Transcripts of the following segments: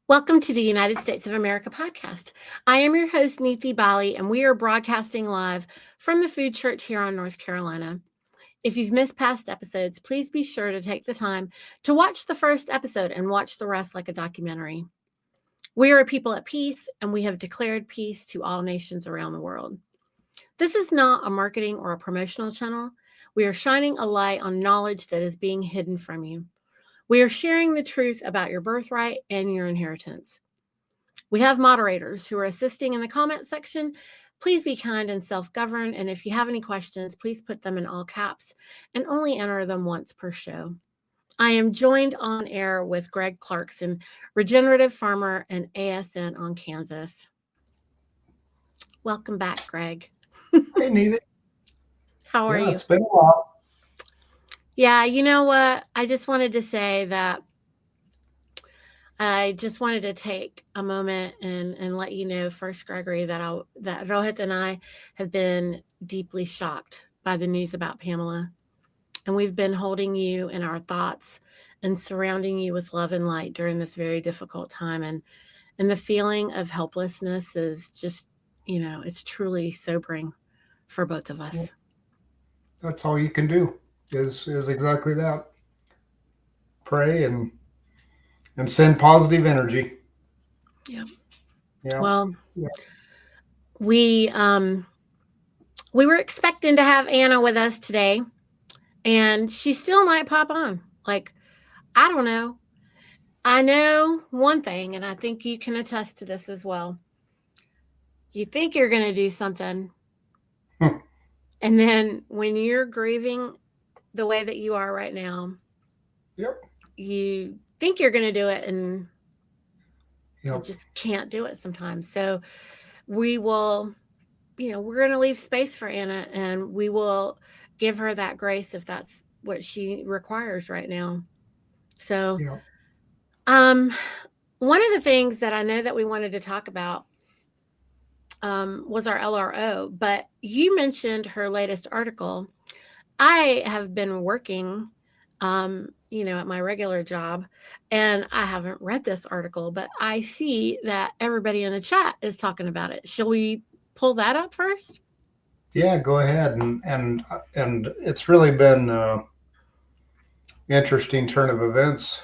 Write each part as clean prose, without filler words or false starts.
Welcome to the United States of America podcast. I am your host, Niti, and we are broadcasting live from the Food Church here in North Carolina. If you've missed past episodes, please be sure to take the time to watch the first episode and watch the rest like a documentary. We are a people at peace, and we have declared peace to all nations around the world. This is not a marketing or a promotional channel. We are shining a light on knowledge that is being hidden from you. We are sharing the truth about your birthright and your inheritance. We have moderators who are assisting in the comment section. Please be kind and self-governed, and if you have any questions, please put them in all caps and only enter them once per show. I am joined on air with Greg Clarkson, regenerative farmer and ASN on Kansas. Welcome back, Greg. Hey, Niti. How are you? It's been a while. Yeah, you know what? I just wanted to say that I just wanted to take a moment and let you know first, Gregory, that Rohit and I have been deeply shocked by the news about Pamela. And we've been holding you in our thoughts and surrounding you with love and light during this very difficult time. And the feeling of helplessness is just, it's truly sobering for both of us. That's all you can do is exactly that. Pray and send positive energy. Yeah. Yeah. Well, we were expecting to have Anna with us today, and she still might pop on. Like, I don't know. I know one thing, and I think you can attest to this as well. You think you're going to do something, and then when you're grieving the way that you are right now, you think you're going to do it, and you just can't do it sometimes. So we will, we're going to leave space for Anna, and we will give her that grace if that's what she requires right now. So, one of the things that I know that we wanted to talk about was our LRO, but you mentioned her latest article. I have been working, at my regular job, and I haven't read this article, but I see that everybody in the chat is talking about it. Shall we pull that up first? Yeah, go ahead. And it's really been interesting turn of events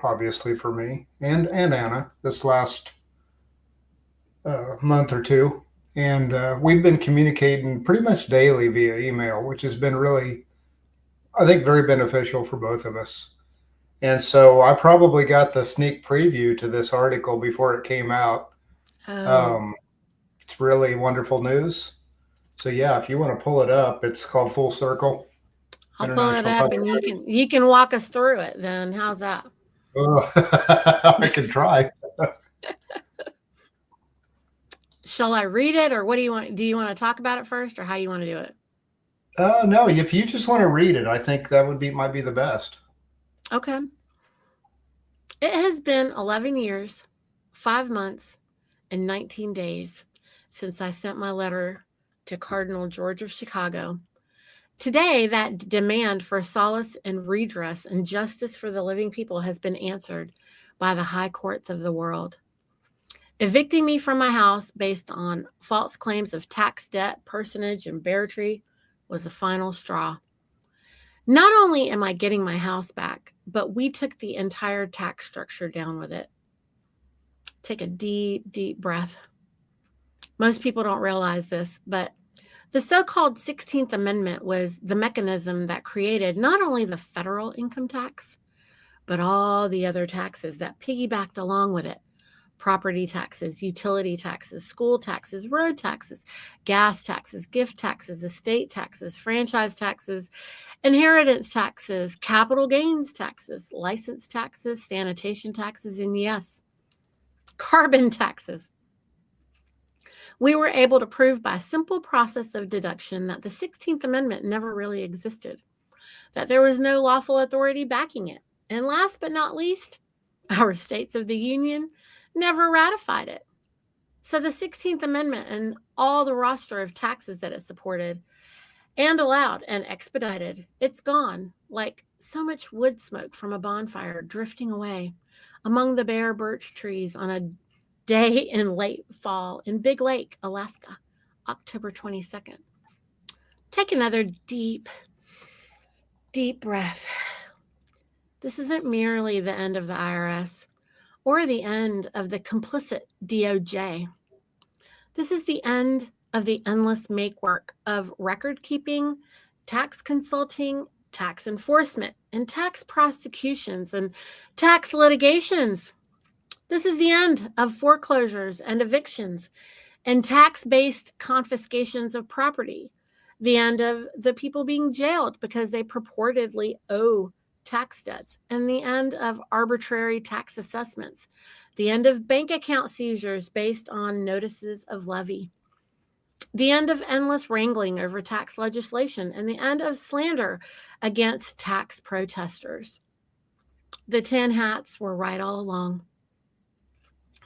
obviously for me and Anna this last month or two. And we've been communicating pretty much daily via email, which has been really, I think, very beneficial for both of us. And so I probably got the sneak preview to this article before it came out. It's really wonderful news. So yeah, if you want to pull it up, it's called Full Circle. I'll pull it up, and you can walk us through it. Then how's that? I can try. Shall I read it, or what do you want? Do you want to talk about it first, or how you want to do it? No, if you just want to read it, I think that might be the best. Okay. It has been 11 years, 5 months, and 19 days since I sent my letter to Cardinal George of Chicago. Today, that demand for solace and redress and justice for the living people has been answered by the high courts of the world. Evicting me from my house based on false claims of tax debt, personage, and barratry was the final straw. Not only am I getting my house back, but we took the entire tax structure down with it. Take a deep, deep breath. Most people don't realize this, but the so-called 16th Amendment was the mechanism that created not only the federal income tax, but all the other taxes that piggybacked along with it. Property taxes, utility taxes, school taxes, road taxes, gas taxes, gift taxes, estate taxes, franchise taxes, inheritance taxes, capital gains taxes, license taxes, sanitation taxes, and yes, carbon taxes. We were able to prove by a simple process of deduction that the 16th Amendment never really existed, that there was no lawful authority backing it. And last but not least, our states of the Union never ratified it. So the 16th Amendment and all the roster of taxes that it supported and allowed and expedited, it's gone. Like so much wood smoke from a bonfire drifting away among the bare birch trees on a day in late fall in Big Lake, Alaska, October 22nd. Take another deep breath. This isn't merely the end of the IRS or the end of the complicit DOJ. This is the end of the endless makework of record keeping, tax consulting, tax enforcement, and tax prosecutions and tax litigations. This is the end of foreclosures and evictions and tax based confiscations of property. The end of the people being jailed because they purportedly owe tax debts, and the end of arbitrary tax assessments. The end of bank account seizures based on notices of levy. The end of endless wrangling over tax legislation, and the end of slander against tax protesters. The tin hats were right all along.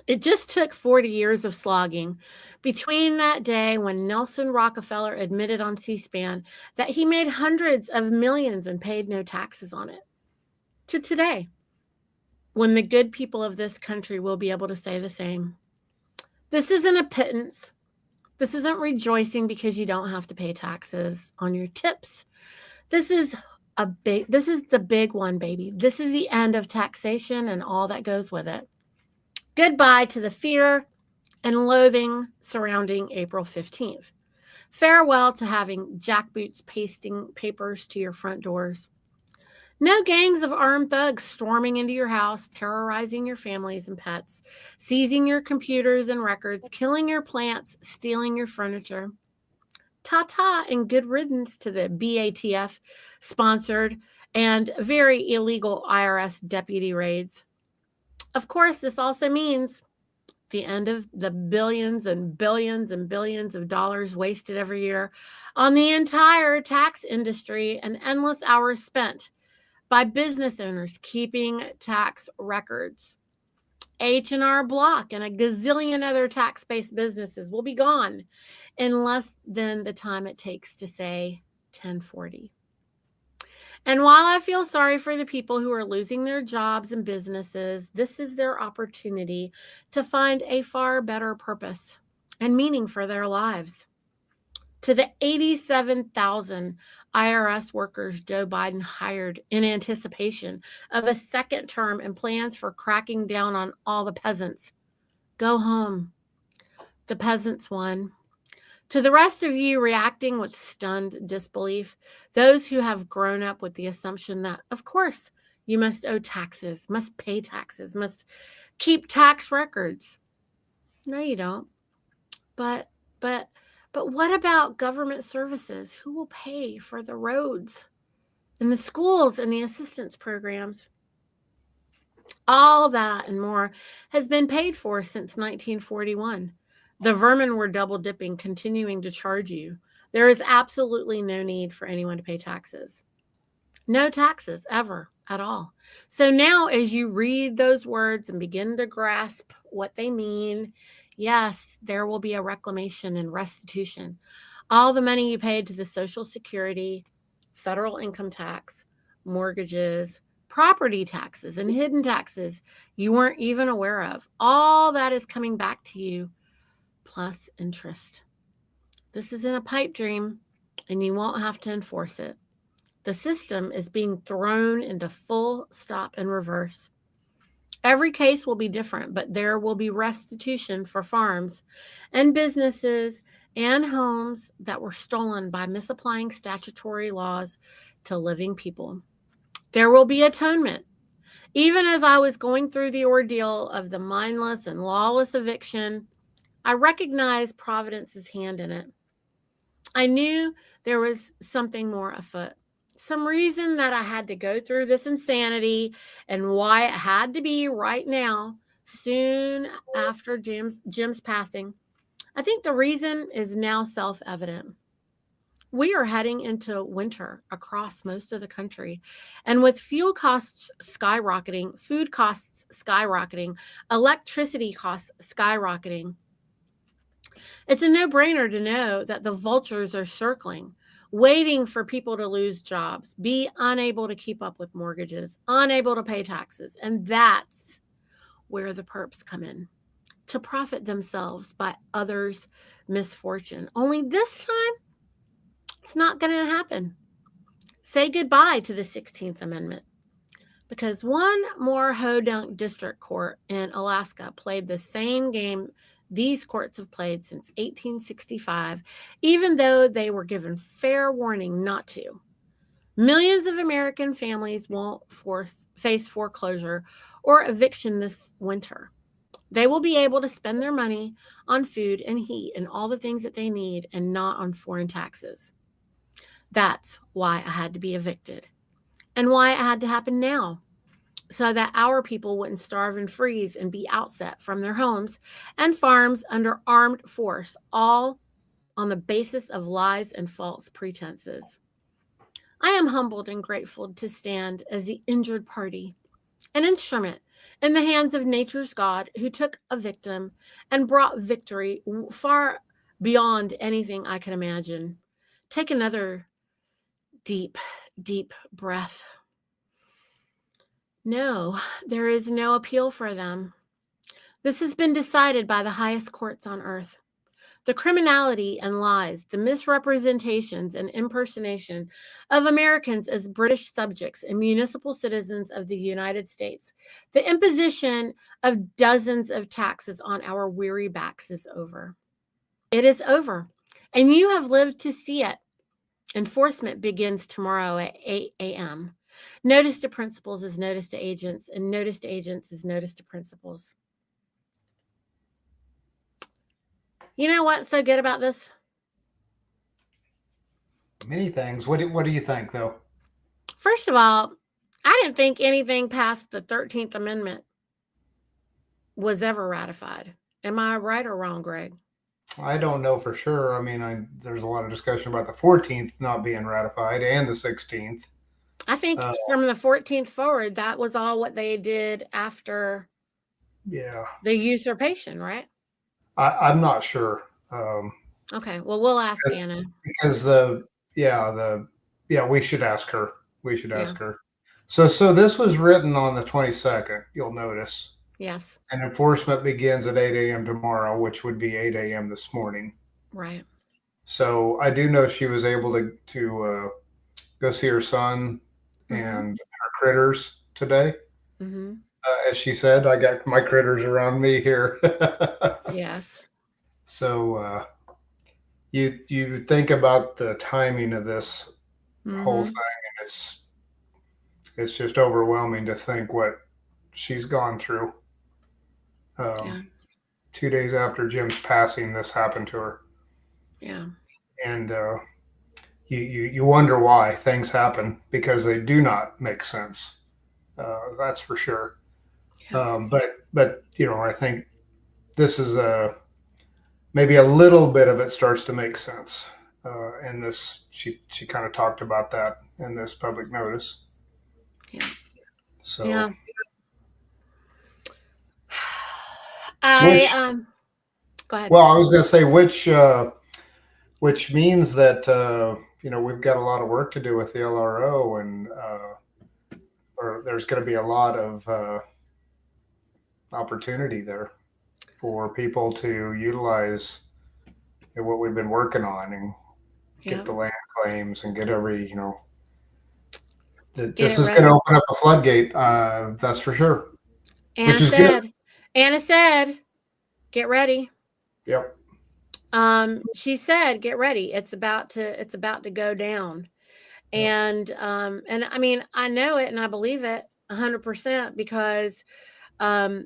It just took 40 years of slogging between that day when Nelson Rockefeller admitted on C SPAN that he made hundreds of millions and paid no taxes on it, to today, when the good people of this country will be able to say the same. This isn't a pittance. This isn't rejoicing because you don't have to pay taxes on your tips. This is the big one, baby. This is the end of taxation and all that goes with it. Goodbye to the fear and loathing surrounding April 15th. Farewell to having jackboots pasting papers to your front doors. No gangs of armed thugs storming into your house, terrorizing your families and pets, seizing your computers and records, killing your plants, stealing your furniture. Ta ta and good riddance to the BATF sponsored and very illegal IRS deputy raids. Of course, this also means the end of the billions and billions and billions of dollars wasted every year on the entire tax industry and endless hours spent by business owners keeping tax records. H&R Block and a gazillion other tax-based businesses will be gone in less than the time it takes to say 1040. And while I feel sorry for the people who are losing their jobs and businesses, this is their opportunity to find a far better purpose and meaning for their lives. To the 87,000 IRS workers Joe Biden hired in anticipation of a second term and plans for cracking down on all the peasants, go home. The peasants won. To the rest of you reacting with stunned disbelief, those who have grown up with the assumption that, of course, you must owe taxes, must pay taxes, must keep tax records. No, you don't. But, but, but what about government services? Who will pay for the roads and the schools and the assistance programs? All that and more has been paid for since 1941. The vermin were double dipping, continuing to charge you. There is absolutely no need for anyone to pay taxes. No taxes ever at all. So now, as you read those words and begin to grasp what they mean, yes, there will be a reclamation and restitution. All the money you paid to the Social Security, federal income tax, mortgages, property taxes, and hidden taxes you weren't even aware of, all that is coming back to you plus interest. This isn't a pipe dream, and you won't have to enforce it. The system is being thrown into full stop and reverse. Every case will be different, but there will be restitution for farms and businesses and homes that were stolen by misapplying statutory laws to living people. There will be atonement. Even as I was going through the ordeal of the mindless and lawless eviction, I recognized Providence's hand in it. I knew there was something more afoot. Some reason that I had to go through this insanity and why it had to be right now, soon after Jim's passing. I think the reason is now self-evident. We are heading into winter across most of the country. And with fuel costs skyrocketing, food costs skyrocketing, electricity costs skyrocketing, it's a no brainer to know that the vultures are circling. waiting for people to lose jobs, be unable to keep up with mortgages, unable to pay taxes. And that's where the perps come in to profit themselves by others' misfortune. Only this time, it's not going to happen. Say goodbye to the 16th Amendment because one more Hodunk District Court in Alaska played the same game these courts have played since 1865, even though they were given fair warning not to. Millions of American families won't face foreclosure or eviction this winter. They will be able to spend their money on food and heat and all the things that they need and not on foreign taxes. That's why I had to be evicted and why it had to happen now, so that our people wouldn't starve and freeze and be outset from their homes and farms under armed force, all on the basis of lies and false pretenses. I am humbled and grateful to stand as the injured party, an instrument in the hands of nature's God who took a victim and brought victory far beyond anything I can imagine. Take another deep, deep breath. No, there is no appeal for them. This has been decided by the highest courts on earth. The criminality and lies, the misrepresentations and impersonation of Americans as British subjects and municipal citizens of the United States, the imposition of dozens of taxes on our weary backs is over. It is over, and you have lived to see it. Enforcement begins tomorrow at 8 a.m. Notice to principals is notice to agents, and notice to agents is notice to principals. You know what's so good about this? Many things. What do you think, though? First of all, I didn't think anything past the 13th Amendment was ever ratified. Am I right or wrong, Greg? I don't know for sure. I mean, there's a lot of discussion about the 14th not being ratified and the 16th. I think Uh, from the 14th forward, that was all what they did after yeah, the usurpation, right? I'm not sure. Um, Okay, well, we'll ask because, Anna. because we should ask her. We should Yeah, ask her. So this was written on the 22nd. You'll notice, yes, and enforcement begins at 8 a.m. tomorrow, which would be 8 a.m. this morning. right. So I do know she was able to go see her son Mm-hmm. and her critters today. Mm-hmm. As she said, I got my critters around me here. Yes. So you think about the timing of this whole Mm-hmm. thing, and it's just overwhelming to think what she's gone through. Um, Yeah. 2 days after Jim's passing, this happened to her, Yeah. and you wonder why things happen because they do not make sense. That's for sure. Yeah. But I think this is maybe a little bit of it starts to make sense. And this, she kind of talked about that in this public notice. Yeah. So, Yeah. I which, go ahead. well, I was going to say which means that we've got a lot of work to do with the LRO, and or there's going to be a lot of opportunity there for people to utilize what we've been working on and get Yeah. the land claims and get every Get this it is going to ready. open up a floodgate. That's for sure, Anna which is good. said. Anna said, get ready. Yep. She said, get ready. It's about to go down. Yep. And I mean, I know it and I believe it 100% because um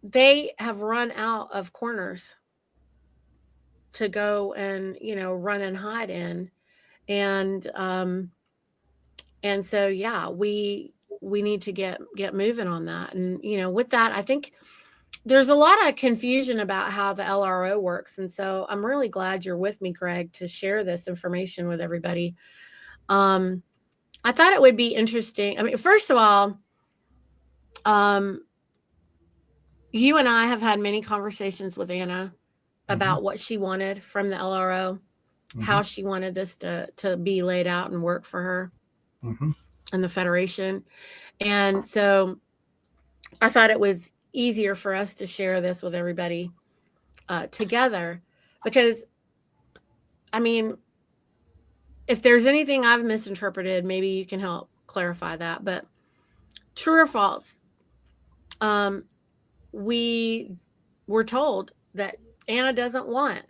they have run out of corners to go and, run and hide in. And and so yeah, we need to get moving on that. And with that, I think there's a lot of confusion about how the LRO works. And so I'm really glad you're with me, Greg, to share this information with everybody. Um, I thought it would be interesting. I mean, first of all, um, you and I have had many conversations with Anna Hmm. about what she wanted from the LRO. Hmm. how she wanted this to be laid out and work for her Hmm. and the Federation. And so I thought it was easier for us to share this with everybody together because, I mean, if there's anything I've misinterpreted, maybe you can help clarify that. But true or false, um, we were told that Anna doesn't want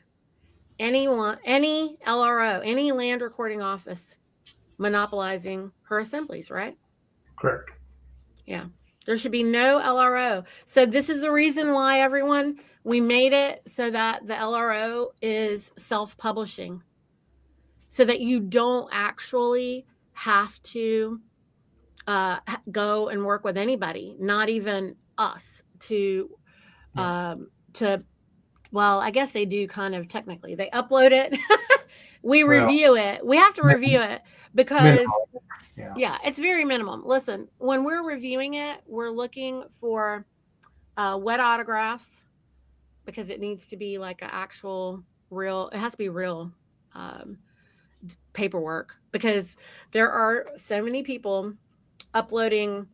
any LRO, any land recording office monopolizing her assemblies, right? Correct. Yeah. There should be no LRO. So this is the reason why everyone we made it so that the LRO is self-publishing so that you don't actually have to go and work with anybody, not even us Yeah. to well, I guess they do kind of technically. They upload it. We Well, review it. We have to review min- it because minimal. Yeah. yeah, it's very minimum. Listen, when we're reviewing it, we're looking for wet autographs because it needs to be like an actual real, it has to be real um, paperwork because there are so many people uploading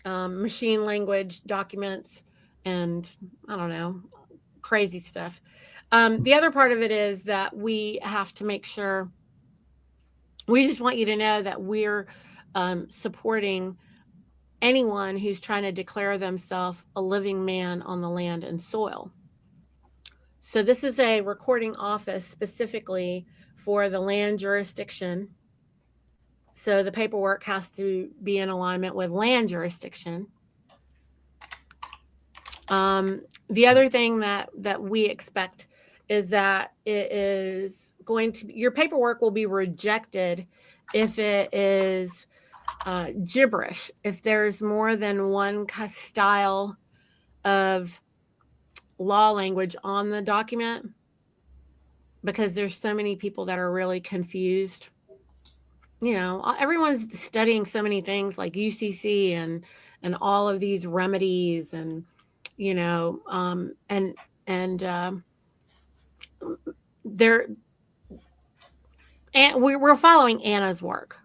machine language documents and I don't know, crazy stuff. The other part of it is that we have to make sure, we just want you to know that we're supporting anyone who's trying to declare themselves a living man on the land and soil. So, this is a recording office specifically for the land jurisdiction. So, the paperwork has to be in alignment with land jurisdiction. The other thing that we expect is that it is going to your paperwork will be rejected if it is gibberish. If there's more than one style of law language on the document, because there's so many people that are really confused. You know, everyone's studying so many things like UCC and all of these remedies and you know and they're and we're following Anna's work.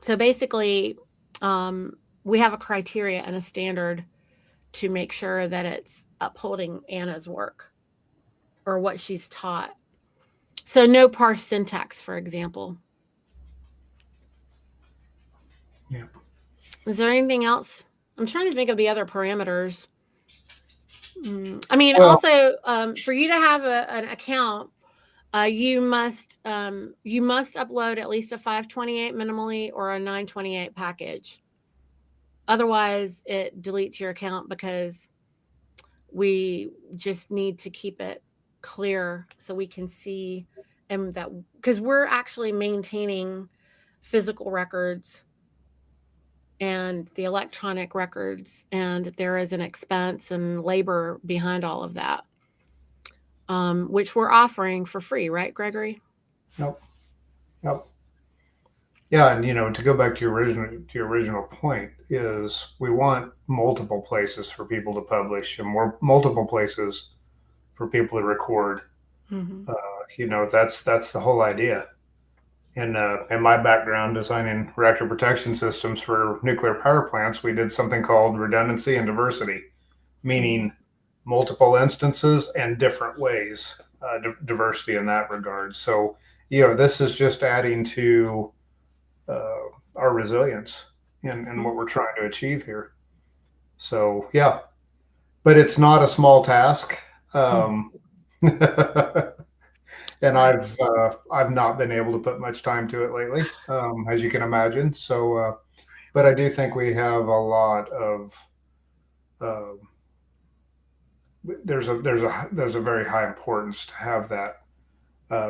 So basically, we have a criteria and a standard to make sure that it's upholding Anna's work or what she's taught. So no parse syntax, for example. Yeah. Is there anything else? I'm trying to think of the other parameters. I mean, Well, also for you to have an account, you must upload at least a 528 minimally or a 928 package. Otherwise, it deletes your account because we just need to keep it clear so we can see and that because we're actually maintaining physical records and the electronic records and there is an expense and labor behind all of that, which we're offering for free, right, Gregory? yep. Yep. Yeah, and to go back to your original point is we want multiple places for people to publish and more multiple places for people to record. Mm-hmm. That's the whole idea. In my background designing reactor protection systems for nuclear power plants, we did something called redundancy and diversity, Mm-hmm. meaning multiple instances and different ways, diversity in that regard. So, this is just adding to our resilience in what we're trying to achieve here. So, yeah, but it's not a small task. Mm-hmm. And Right. I've not been able to put much time to it lately, as you can imagine. So, but I do think we have a lot of uh, there's a very high importance to have that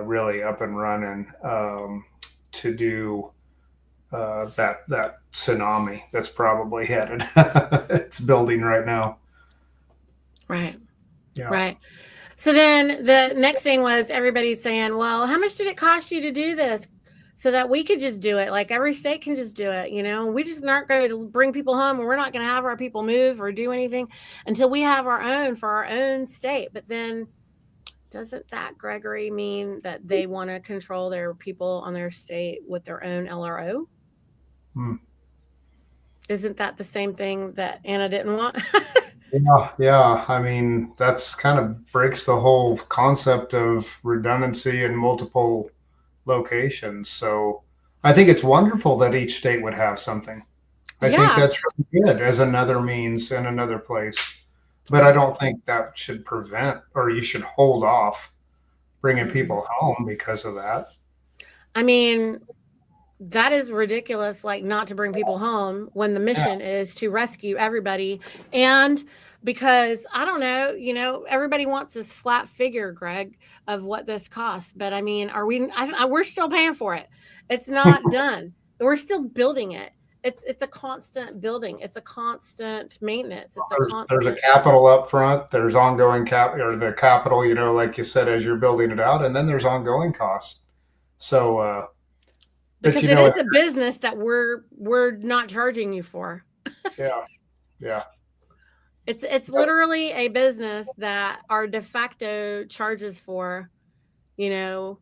really up and running, to do that tsunami that's probably headed. It's building right now. Right. Yeah. Right. So then the next thing was everybody's saying, well, how much did it cost you to do this? So that we could just do it. Like every state can just do it, you know? We just aren't going to bring people home and we're not going to have our people move or do anything until we have our own for our own state. But then Doesn't that, Gregory, mean that they want to control their people on their state with their own LRO? Hmm. Isn't that the same thing that Anna didn't want? Yeah, yeah. I mean, that's kind of breaks the whole concept of redundancy in multiple locations. So I think it's wonderful that each state would have something. I think that's Yes. really good as another means in another place. But I don't think that should prevent or you should hold off bringing Mm-mm. people home because of that. I mean, that is ridiculous, like not to bring people home when the Yeah, mission is to rescue everybody. And because I don't know, everybody wants this flat figure, Greg, of what this costs. But I mean, are we, we're still paying for it. It's not done. We're still building it. It's a constant building. It's a constant maintenance. It's a there's a constant. capital up front. There's ongoing cap or the capital, like you said, as you're building it out, and then there's ongoing costs. So, but Because you it know, is a business that we're not charging you for. yeah, yeah, It's literally a business that our de facto charges for, you know,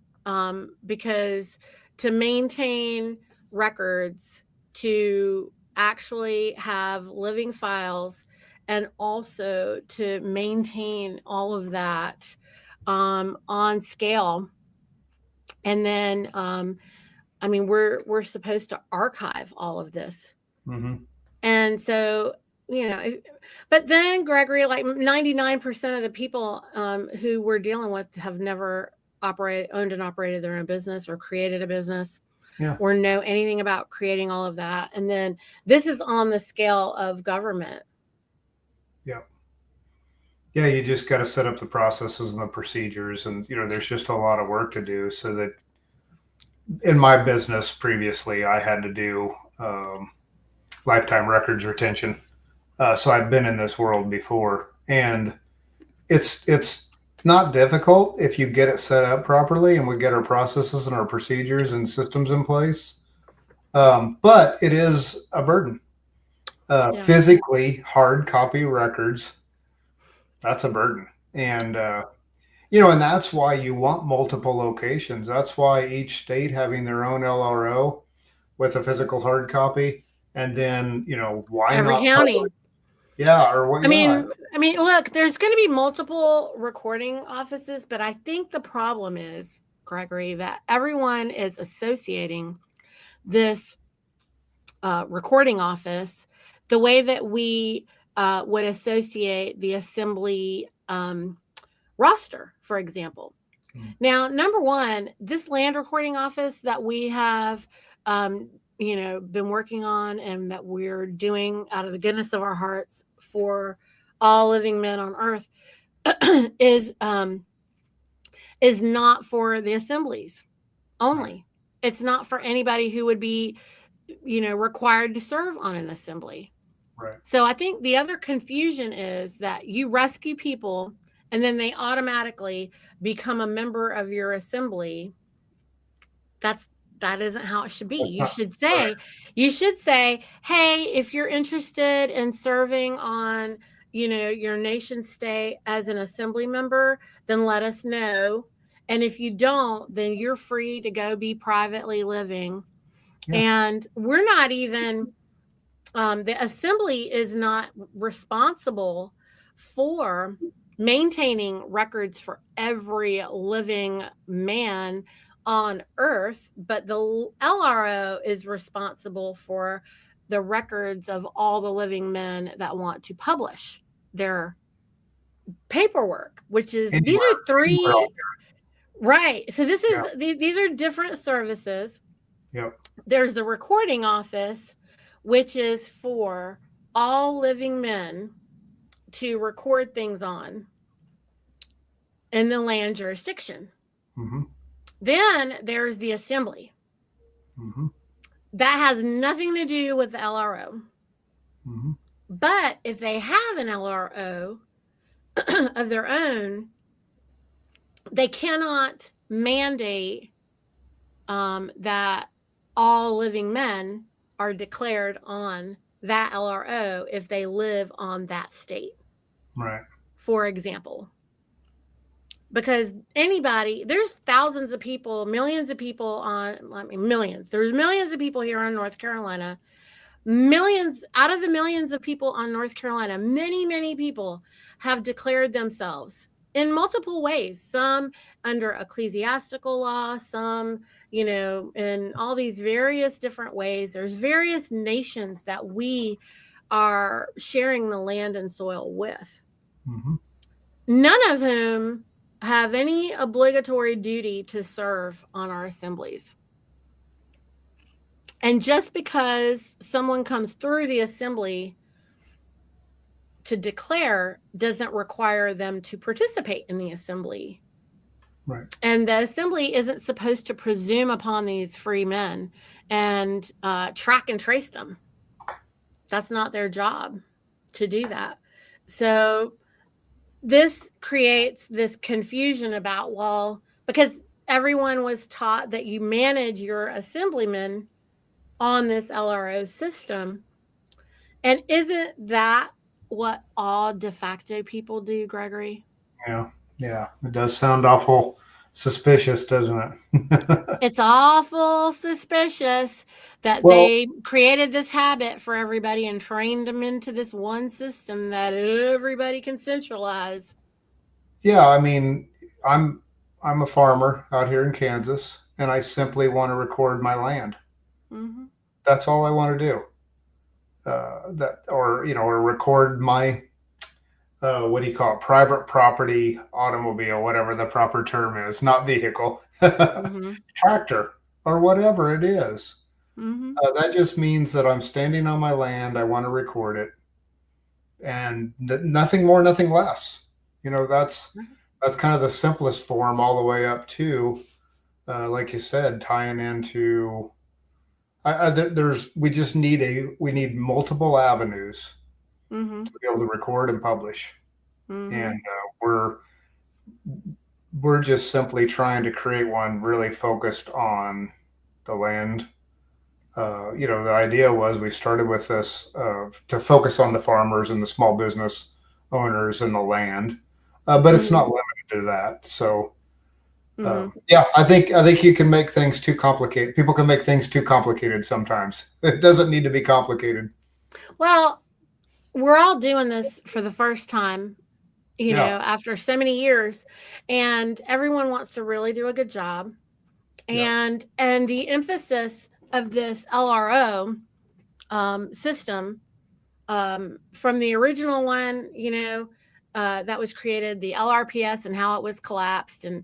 because to maintain records, to actually have living files, and also to maintain all of that on scale. And then, I mean, we're supposed to archive all of this. hmm, And so, but then Gregory, like 99% of the people who we're dealing with have never owned and operated their own business or created a business yeah, or know anything about creating all of that. And then this is on the scale of government. yeah, yeah. You just got to set up the processes and the procedures, and there's just a lot of work to do. So that in my business previously, I had to do lifetime records retention. So I've been in this world before, and it's not difficult if you get it set up properly and we get our processes and our procedures and systems in place. But it is a burden. Yeah. Physically hard copy records, that's a burden. And that's why you want multiple locations. That's why each state having their own LRO with a physical hard copy. And then, why Every not publish? county. Yeah, or what? I Yeah, mean, I mean, look, there's going to be multiple recording offices, but I think the problem is, Gregory, that everyone is associating this recording office the way that we would associate the assembly roster, for example. mm, Now, number one, this land recording office that we have, been working on and that we're doing out of the goodness of our hearts for all living men on earth is um, is not for the assemblies right, only. It's not for anybody who would be, required to serve on an assembly. right. So I think the other confusion is that you rescue people and then they automatically become a member of your assembly. That's that isn't how it should be. That's not right. You should say, "Hey, if you're interested in serving on, your nation state as an assembly member, then let us know. And if you don't, then you're free to go be privately living." Yeah, And we're not even the assembly is not responsible for maintaining records for every living man on earth, but the LRO is responsible for the records of all the living men that want to publish their paperwork, which is these anywhere, are anywhere three. else. Right. So Yeah, these are different services. yep, There's the recording office, which is for all living men to record things on in the land jurisdiction. mm-hmm, Then there's the assembly. mm-hmm, That has nothing to do with the LRO. mm-hmm, But if they have an LRO of their own, they cannot mandate that all living men are declared on that LRO if they live on that state, right. for example. because anybody, there's thousands of people, millions of people on, I mean, millions. There's millions of people here in North Carolina. Millions out of the millions of people on North Carolina, many people have declared themselves in multiple ways. Some under ecclesiastical law, some, in all these various different ways. There's various nations that we are sharing the land and soil with, Hmm. none of whom have any obligatory duty to serve on our assemblies. And just because someone comes through the assembly to declare doesn't require them to participate in the assembly. Right. And the assembly isn't supposed to presume upon these free men and track and trace them. That's not their job to do that. So this creates this confusion about, well, because everyone was taught that you manage your assemblymen on this LRO system. And isn't that what all de facto people do, Gregory? Yeah. Yeah. It does sound awful suspicious, doesn't it? It's awful suspicious that Well, they created this habit for everybody and trained them into this one system that everybody can centralize. yeah. I mean, I'm I'm a farmer out here in Kansas, and I simply want to record my land. Mm-hmm. That's all I want to do. That, or or record my what do you call it, private property automobile, whatever the proper term is, not vehicle, Mm-hmm. tractor, or whatever it is. Mm-hmm. That just means that I'm standing on my land. I want to record it, and nothing more, nothing less. That's kind of the simplest form, all the way up to, like you said, tying into. There's we need multiple avenues Mm-hmm. to be able to record and publish, and Mm-hmm. we're just simply trying to create one really focused on the land. The idea was we started with this to focus on the farmers and the small business owners and the land, but it's Mm-hmm. not limited to that. So Mm-hmm. yeah, I think you can make things too complicated. People can make things too complicated sometimes. It doesn't need to be complicated. Well, we're all doing this for the first time, Yeah, after so many years, and everyone wants to really do a good job. yeah, And the emphasis of this LRO system, from the original one, that was created, the LRPS and how it was collapsed, and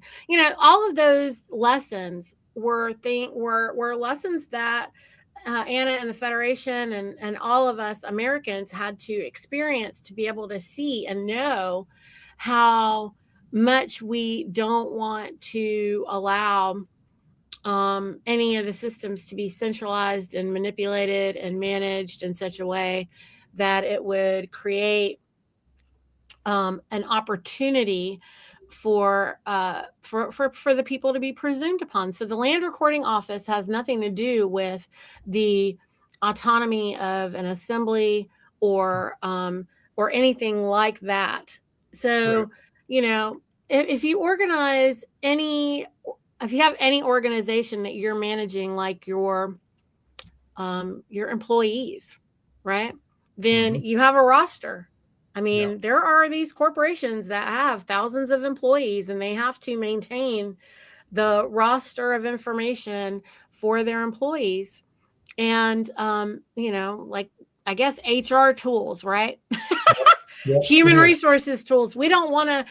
all of those lessons were lessons that Anna and the Federation and all of us Americans had to experience to be able to see and know how much we don't want to allow any of the systems to be centralized and manipulated and managed in such a way that it would create an opportunity for the people to be presumed upon. So the land recording office has nothing to do with the autonomy of an assembly or anything like that. right. So if you organize any, if you have any organization that you're managing, like your employees, right? Then Hmm. you have a roster. I Yeah, mean, there are these corporations that have thousands of employees and they have to maintain the roster of information for their employees. And, like, I guess HR tools, right? yeah, it Human is. resources tools. We don't want to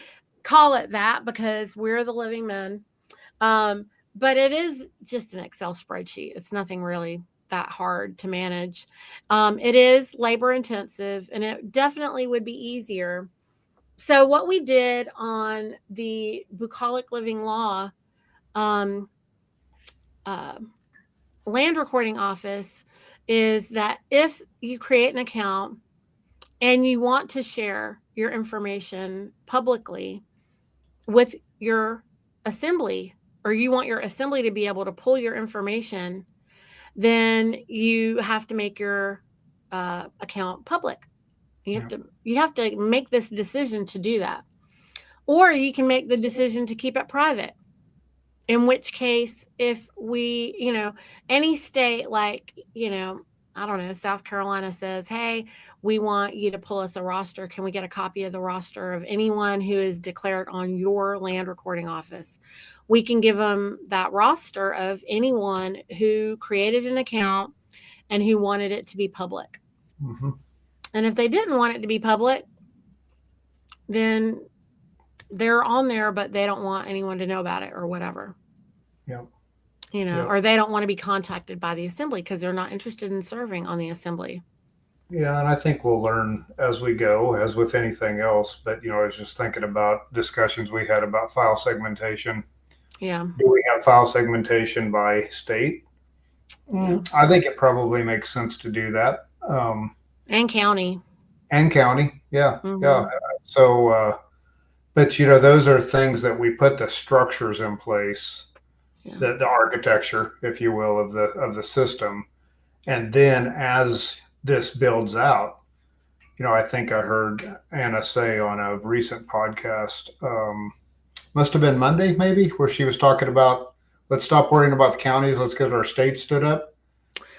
call it that because we're the living men. Um, but it is just an Excel spreadsheet. It's nothing really that hard to manage. It is labor intensive and it definitely would be easier. So, what we did on the bucolic living law um, uh, land recording office is that if you create an account and you want to share your information publicly with your assembly, or you want your assembly to be able to pull your information, then you have to make your account public. You have Yeah, to you have to make this decision to do that. or you can make the decision to keep it private. In which case, if we, any state like, I don't know, South Carolina says, hey, we want you to pull us a roster. Can we get a copy of the roster of anyone who is declared on your land recording office? We can give them that roster of anyone who created an account and who wanted it to be public. Hmm. And if they didn't want it to be public, then they're on there, but they don't want anyone to know about it or whatever. Yep. Or Yep. they don't want to be contacted by the assembly because they're not interested in serving on the assembly. Yeah, and I think we'll learn as we go, as with anything else. But I was just thinking about discussions we had about file segmentation. Yeah. Do we have file segmentation by state? Yeah. I think it probably makes sense to do that. And county. And county, yeah, yeah. Mm-hmm. So, but those are things that we put the structures in place, Yeah. the architecture, if you will, of the system, and then as this builds out, I think I heard Anna say on a recent podcast, must have been Monday maybe, where she was talking about let's stop worrying about the counties, let's get our state stood up.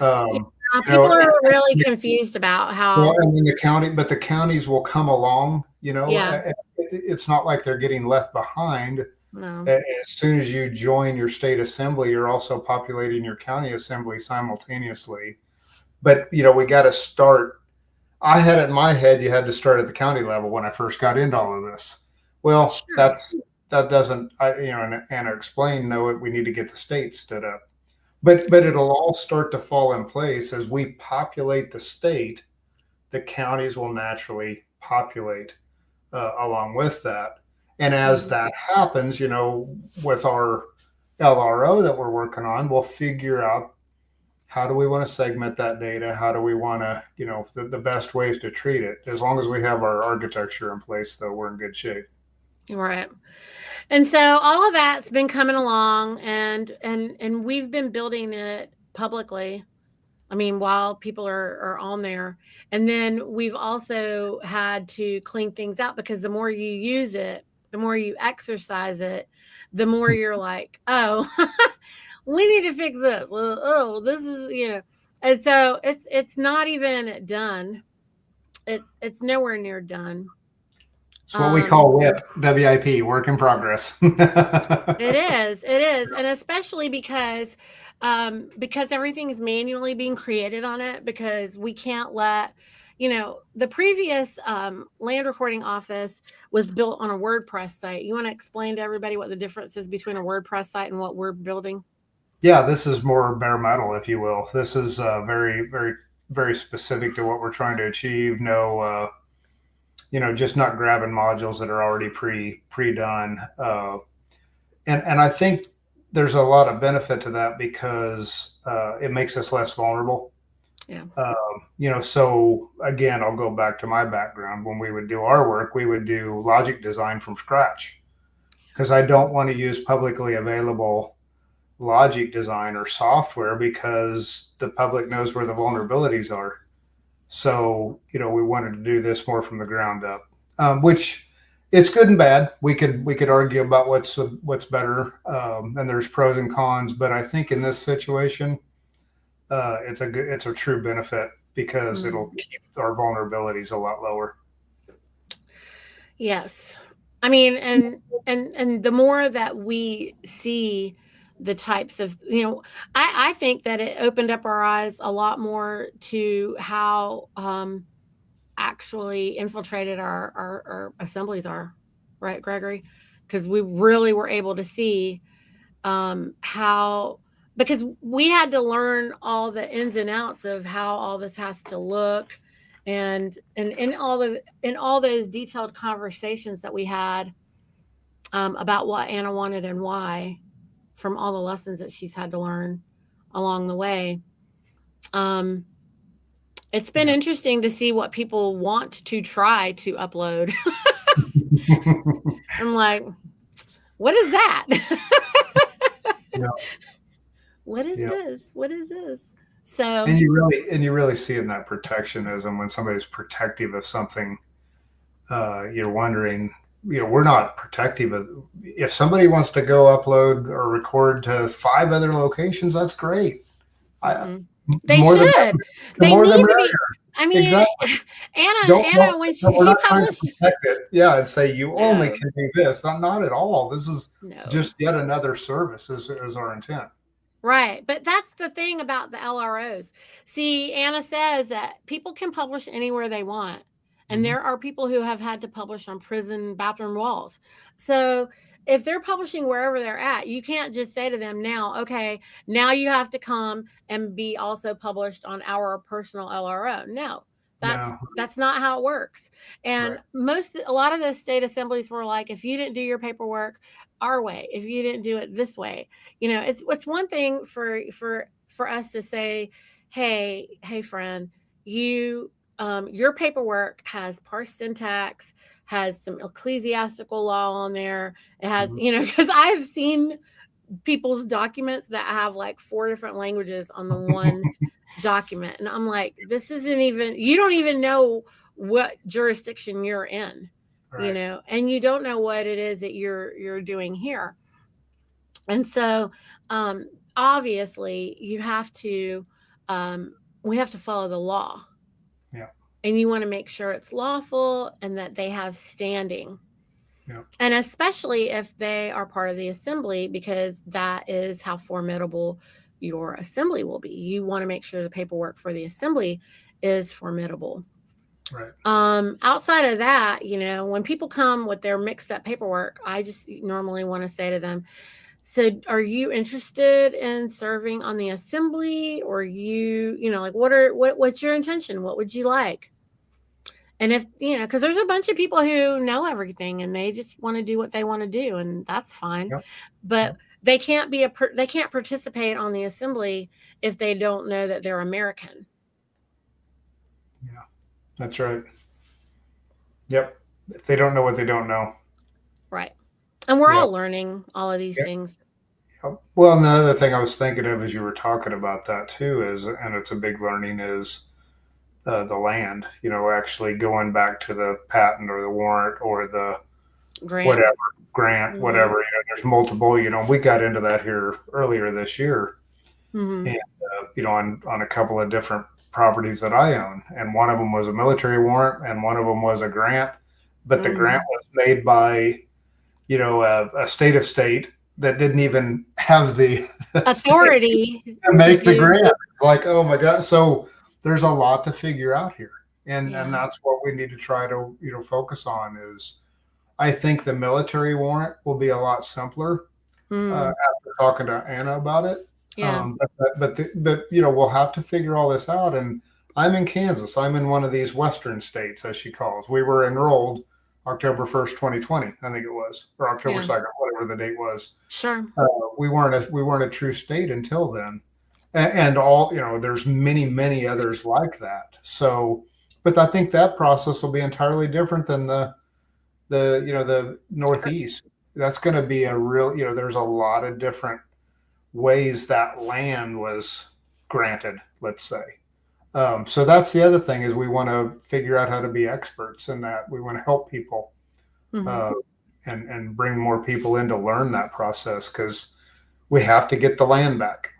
Yeah. Um, People are really confused about Well, how, and then but the counties will come along. yeah, It's not like they're getting left behind. no, As soon as you join your state assembly, you're also populating your county assembly simultaneously. But we got to start. I had it in my head you had to start at the county level when I first got into all of this. Well, sure. that doesn't. And Anna explained, no, we need to get the state stood up. But it'll all start to fall in place as we populate the state. The counties will naturally populate along with that. And as Mhm. that happens, with our LRO that we're working on, we'll figure out how do we want to segment that data? How do we want to, the best ways to treat it? As long as we have our architecture in place, though, we're in good shape. Right. And so all of that's been coming along, and we've been building it publicly. I mean, while people are on there. And then we've also had to clean things out because the more you use it, the more you exercise it, the more you're like, oh, we need to fix this. Well, oh, this is, And so it's not even done. It's nowhere near done. It's what we Um, call WIP, work in progress. it is, and especially because everything is manually being created on it because we can't let the previous land recording office was built on a WordPress site. You want to explain to everybody what the difference is between a WordPress site and what we're building? Yeah, this is more bare metal, if you will. This is very, very, very specific to what we're trying to achieve. No, just not grabbing modules that are already pre done. And I think there's a lot of benefit to that because it makes us less vulnerable. Yeah. So again, I'll go back to my background. When we would do our work, we would do logic design from scratch because I don't want to use publicly available logic design or software because the public knows where the vulnerabilities are. So, we wanted to do this more from the ground up, which it's good and bad. We could argue about what's better, and there's pros and cons. But I think in this situation, it's a true benefit because Mm. it'll keep our vulnerabilities a lot lower. Yes. I mean, and the more that we see the types of, I think that it opened up our eyes a lot more to how actually infiltrated our assemblies are, right, Gregory? Because we really were able to see how, because we had to learn all the ins and outs of how all this has to look, and in all those detailed conversations that we had about what Anna wanted and why, from all the lessons that she's had to learn along the way. Um, it's been Yeah. interesting to see what people want to try to upload. I'm like, what is that? Yeah. What is Yeah. this? What is this? And So, you really see in that protectionism when somebody's protective of something, you're wondering, we're not protective of. If somebody wants to go upload or record to 5 other locations, that's great. I Mm-mm. They more the should. the They more the need to merrier. be. I mean, Exactly. Anna, when No, we're she not trying to published, protect it. Yeah, and say you only no, can do this. Not at all. This is no. just yet another service is our intent. Right. But that's the thing about the LROs. See, Anna says that people can publish anywhere they want. And Hmm. there are people who have had to publish on prison bathroom walls. So if they're publishing wherever they're at, you can't just say to them now, okay, now you have to come and be also published on our personal LRO. No, No, that's not how it works. And right. a lot of the state assemblies were like, if you didn't do your paperwork our way, if you didn't do it this way, it's one thing for us to say, hey friend, you your paperwork has parsed syntax, has some ecclesiastical law on there. It has, Mhm. because I've seen people's documents that have like four different languages on the one document, and I'm like, this isn't even, you don't even know what jurisdiction you're in, Right. and you don't know what it is that you're doing here. And so, um, obviously, we have to follow the law, Yeah. and you want to make sure it's lawful and that they have standing. Yeah. And especially if they are part of the assembly, because that is how formidable your assembly will be. You want to make sure the paperwork for the assembly is formidable. Right. Outside of that, when people come with their mixed up paperwork, I just normally want to say to them, so are you interested in serving on the assembly, or like what's your intention? What would you like? And if, because there's a bunch of people who know everything and they just want to do what they want to do, and that's fine. Yep. But Yep. they can't participate on the assembly if they don't know that they're American. Yeah. That's right. Yep. If they don't know what they don't know. Right. And we're Yep. all learning all of these Yep. things. Yep. Well, and the other thing I was thinking of as you were talking about that too is, and it's a big learning, is the land. Actually going back to the patent or the warrant or the Grant. whatever grant, Mm-hmm. whatever. There's multiple. We got into that here earlier this year, Mm-hmm. and on a couple of different properties that I own, and one of them was a military warrant, and one of them was a grant. But the grant Mm-hmm. was made by a state that didn't even have the state Authority to to make the do. grant. Like, oh my god! So there's a lot to figure out here, and Yeah. that's what we need to try to focus on. Is I think the military warrant will be a lot simpler Mm. after talking to Anna about it. Yeah. But we'll have to figure all this out. And I'm in Kansas. I'm in one of these western states, as she calls. We were enrolled October 1st, 2020, I think it was, or October Yeah. 2nd, whatever the date was. Sure. We weren't a true state until then, and all there's many others like that. So, but I think that process will be entirely different than the Northeast. That's going to be a real, there's a lot of different ways that land was granted, let's say. So that's the other thing, is we want to figure out how to be experts in that. We want to help people Mm-hmm. uh, and bring more people in to learn that process, because we have to get the land back.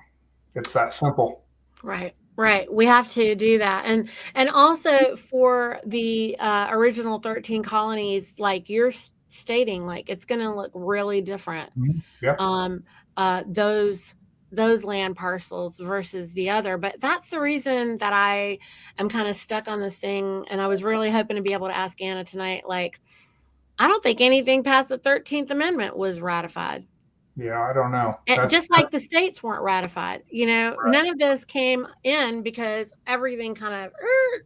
It's that simple. Right. Right. We have to do that. And also for the original 13 colonies, like you're stating, like it's going to look really different. Mhm. Yep. Um those land parcels versus the other. But that's the reason that I am kind of stuck on this thing, and I was really hoping to be able to ask Anna tonight, like, I don't think anything past the 13th Amendment was ratified. Yeah, I don't know. Just like the states weren't ratified. None of this came in because everything kind of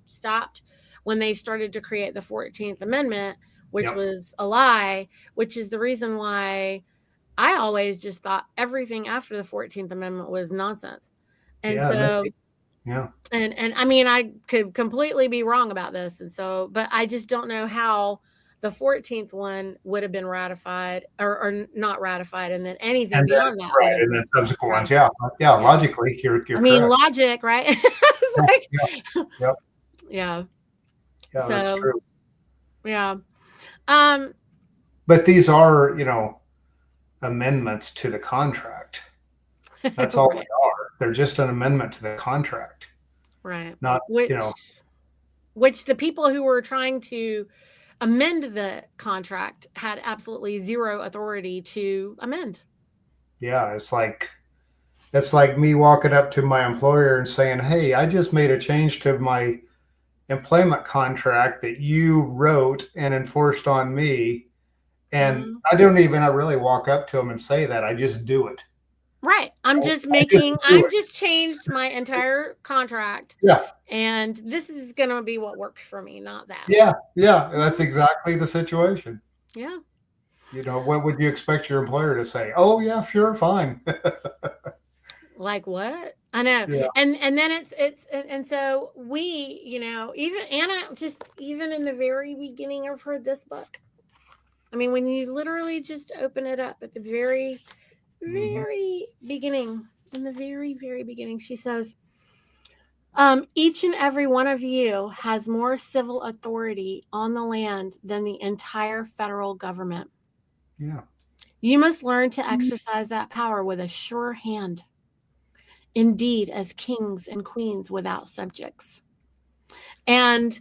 stopped when they started to create the 14th Amendment, which Yep. was a lie, which is the reason why I always just thought everything after the 14th Amendment was nonsense. And Yeah. so, Yeah. and I mean, I could completely be wrong about this. And so, but I just don't know how the 14th one would have been ratified, or not ratified. And then anything And then beyond that would right, have and been then subsequent ones. ratified. Yeah. Yeah. Yeah. Logically, you're I mean, correct. logic, right? Yeah. It's Yeah. like, Yep. yeah. Yeah. That's So, true. yeah. Um, But these are, amendments to the contract. That's all Right. they are. They're just an amendment to the contract, Right. not, you know, Which the people who were trying to amend the contract had absolutely zero authority to amend. yeah, it's like me walking up to my employer and saying, "Hey, I just made a change to my employment contract that you wrote and enforced on me." And Mhm. I don't even I really walk up to them and say that. I just do it. Right. I just do I'm it. just changed my entire contract, Yeah. and this is going to be what works for me, not that. Yeah. Yeah. That's Mhm. exactly the situation. Yeah. What would you expect your employer to say? Oh, yeah, sure, fine. Like what? I know. Yeah. And then and so we, even Anna, just even in the very beginning of her this book. I mean, when you literally just open it up at the very Hmm. very beginning, in the very very beginning, she says, each and every one of you has more civil authority on the land than the entire federal government. Yeah. You must learn to exercise that power with a sure hand, indeed, as kings and queens without subjects. And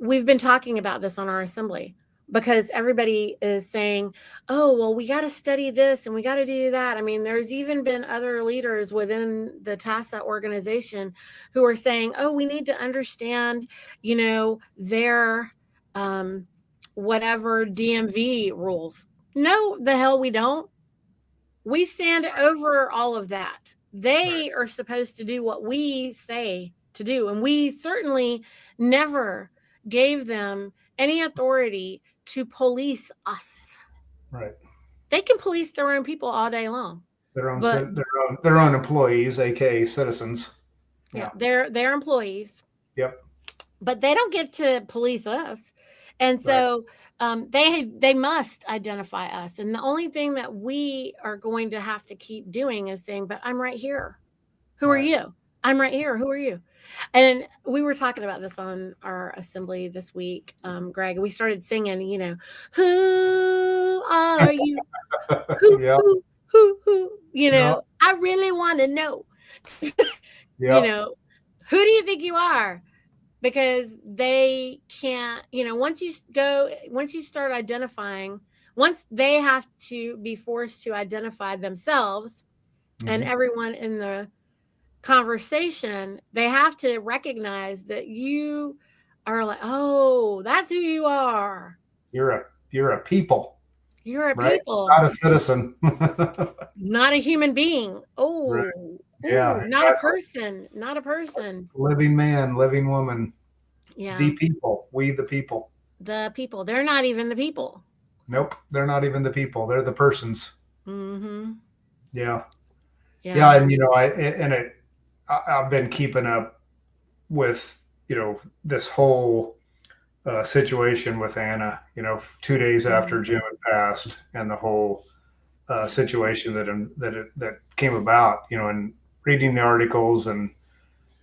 we've been talking about this on our assembly because everybody is saying, oh, well, we got to study this and we got to do that. I mean, there's even been other leaders within the TASA organization who are saying, oh, we need to understand, their whatever DMV rules. No, the hell we don't. We stand over all of that. Right. They are supposed to do what we say to do. And we certainly never gave them any authority to police us. Right. They can police their own people all day long. But Their own employees, aka citizens. yeah, Yeah. they're employees, Yep. but they don't get to police us. And Right. so they must identify us. And the only thing that we are going to have to keep doing is saying, but I'm right here. Who are Right. you? I'm right here. Who are you? And we were talking about this on our assembly this week, Greg. We started singing, who are you? Who, Yep. who? Yep. I really want to know, you Yep. know, who do you think you are? Because they can't, once you start identifying, once they have to be forced to identify themselves and Hmm. everyone in the conversation, they have to recognize that you are like, oh, that's who you are. You're a people, You're a right? people, Not a citizen. not a human being. Right. Oh, Yeah. oh, not a Exactly. person, not a person. Living man, living woman. Yeah, The people. We the people. the people. They're not even the people. Nope. They're not even the people. They're the persons. Mm-hmm. Yeah. Yeah. Yeah. And I've been keeping up with this whole situation with Anna. 2 days after Mm-hmm. June had passed, and the whole Yeah. situation that came about. And reading the articles, and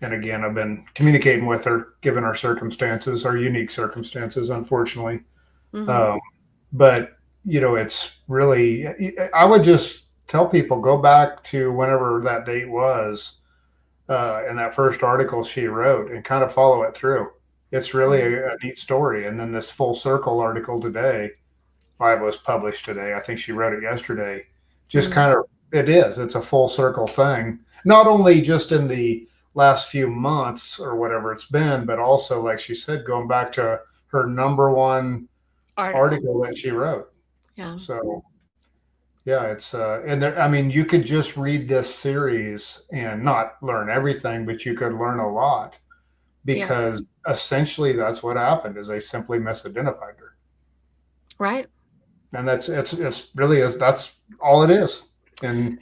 again, I've been communicating with her, given our circumstances, our unique circumstances, unfortunately. Mm-hmm. Um, but it's really, I would just tell people, go back to whenever that date was, in that first article she wrote, and kind of follow it through. It's really Mm-hmm. a neat story. And then this full circle article today, I was published today. I think she wrote it yesterday. Just Mm-hmm. kind of, it's a full circle thing. Not only just in the last few months or whatever it's been, but also, like she said, going back to her number one Article. article that she wrote. Yeah. So yeah, and there, I mean, you could just read this series and not learn everything, but you could learn a lot, Yeah. because essentially that's what happened, is they simply misidentified her. Right. And it's really is that's all it is. And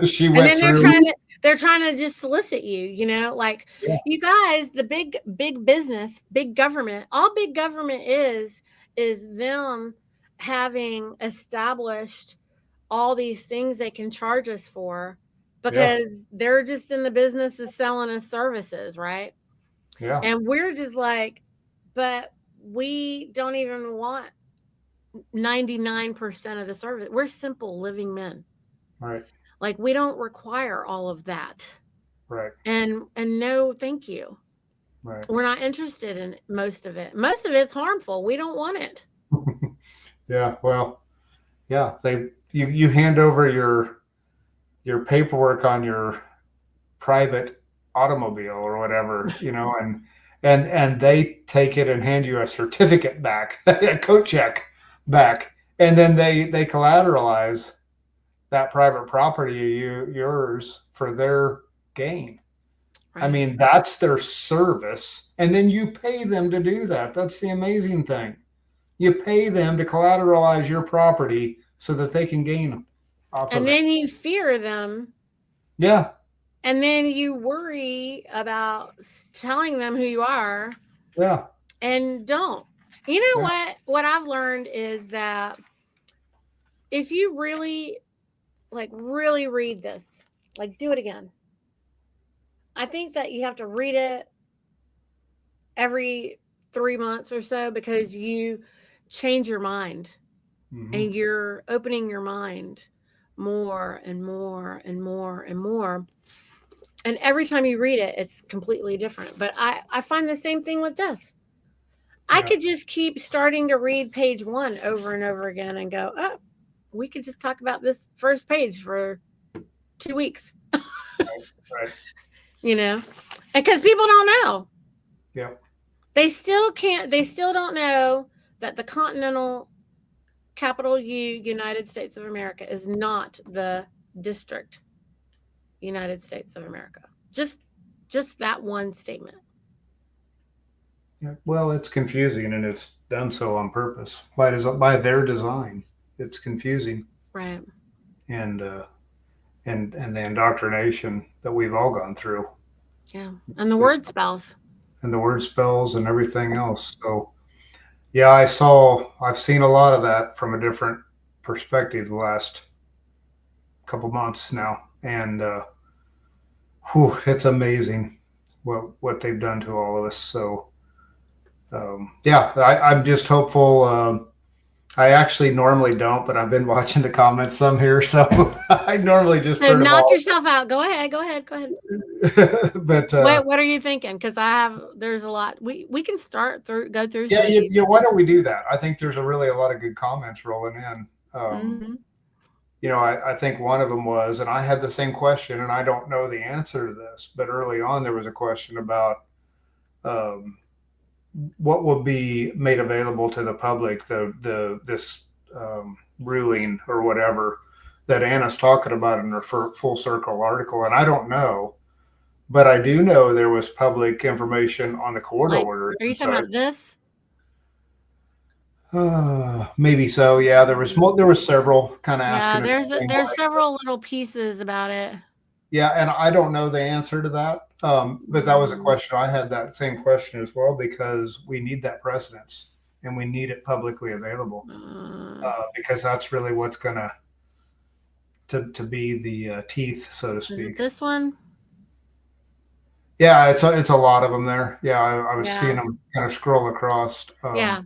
she And went then through. they're trying to just solicit you, like, Yeah. you guys, the big business, big government, all big government is them having established all these things they can charge us for Yeah. because they're just in the business of selling us services, right? Yeah. And we're just like, but we don't even want 99% of the service. We're simple living men. Right. Like we don't require all of that. Right. And no, thank you. Right. We're not interested in most of it. Most of it's harmful. We don't want it. Yeah. Well, yeah. You hand over your paperwork on your private automobile or whatever, and they take it and hand you a certificate back, a coat check back, and then they collateralize that private property yours for their gain. I Right. mean, that's their service, and then you pay them to do that. That's the amazing thing. You pay them to collateralize your property so that they can gain off And of it. then you fear them. Yeah, And then you worry about telling them who you are yeah, and don't. You know yeah. what? What I've learned is that if you really, like, really read this, like, do it again. I think that you have to read it every 3 months or so because you change your mind Hmm. and you're opening your mind more and more and more and more. And every time you read it, it's completely different. But I find the same thing with this. I Yeah, could just keep starting to read page one over and over again and go, oh, we could just talk about this first page for 2 weeks, right. you know? Because people don't know. Yeah, They still can't, they still don't know that the continental capital U, United States of America, is not the district United States of America. Just that one statement. yeah. Well, it's confusing, and it's done so on purpose by their design. It's confusing, Right. and and the indoctrination that we've all gone through, Yeah. And the just word spells. and the word spells and everything else. So yeah, I've seen a lot of that from a different perspective the last couple months now, and whew, it's amazing what they've done to all of us. So yeah, I'm just hopeful. I actually normally don't, but I've been watching the comments some here, so I normally just So turn them knock off. yourself out. Go ahead. Go ahead. Go ahead. But What are you thinking? Because I have there's a lot. We can start through go through yeah, some of these. why don't we do that? I think there's a lot of good comments rolling in. Hmm. I think one of them was, and I had the same question, and I don't know the answer to this, but early on there was a question about um, what will be made available to the public, the this ruling or whatever that Anna's talking about in her full circle article, and I don't know, but I do know there was public information on the court Like, order are you and talking about such. this? Maybe so. Yeah, there was several kind of Yeah, asking, explaining there's why. several little pieces about it. Yeah, and I don't know the answer to that. But that was a Mm, question. I had that same question as well because we need that precedence and we need it publicly available uh, because that's really what's going to be the teeth, so to is it speak. this one? Yeah, it's a lot of them there. Yeah, I was seeing Yeah, them kind of scroll across. yeah.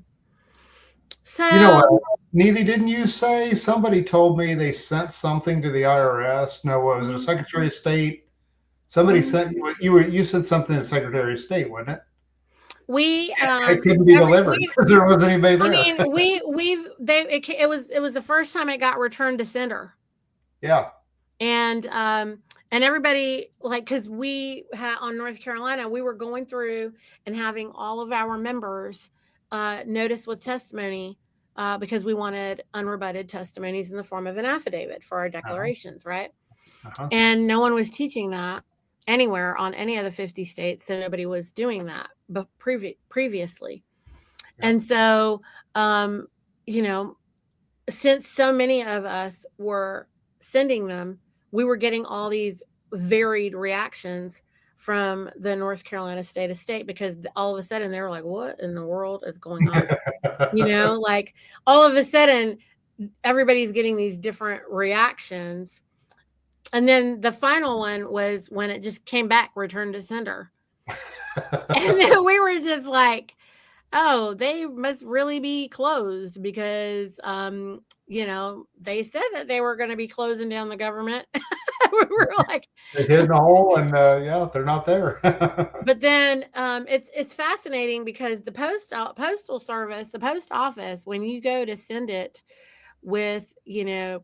You know So what? Neely, didn't you say somebody told me they sent something to the IRS? No, what was it? A mhm, Secretary of State. Somebody mhm. sent you said something to Secretary of State, wasn't it? we And it couldn't be every delivered we because there wasn't anybody I there. mean we've they it was the first time it got returned to sender. Yeah. And and everybody, like, because we had on North Carolina, we were going through and having all of our members notice with testimony, because we wanted unrebutted testimonies in the form of an affidavit for our Uh-huh. declarations, right? Uh-huh. And no one was teaching that anywhere on any of the 50 states, so nobody was doing that but previously. Yeah. And so um you know, since so many of us were sending them, we were getting all these varied reactions from the North Carolina state estate because all of a sudden they were like, what in the world is going on? You know, like all of a sudden everybody's getting these different reactions. And then the final one was when it just came back, returned to sender. And then we were just like, oh, they must really be closed because, they said that they were going to be closing down the government. We were like, They hid in a hole, and yeah, they're not there. but then it's fascinating because the postal service, the post office, when you go to send it with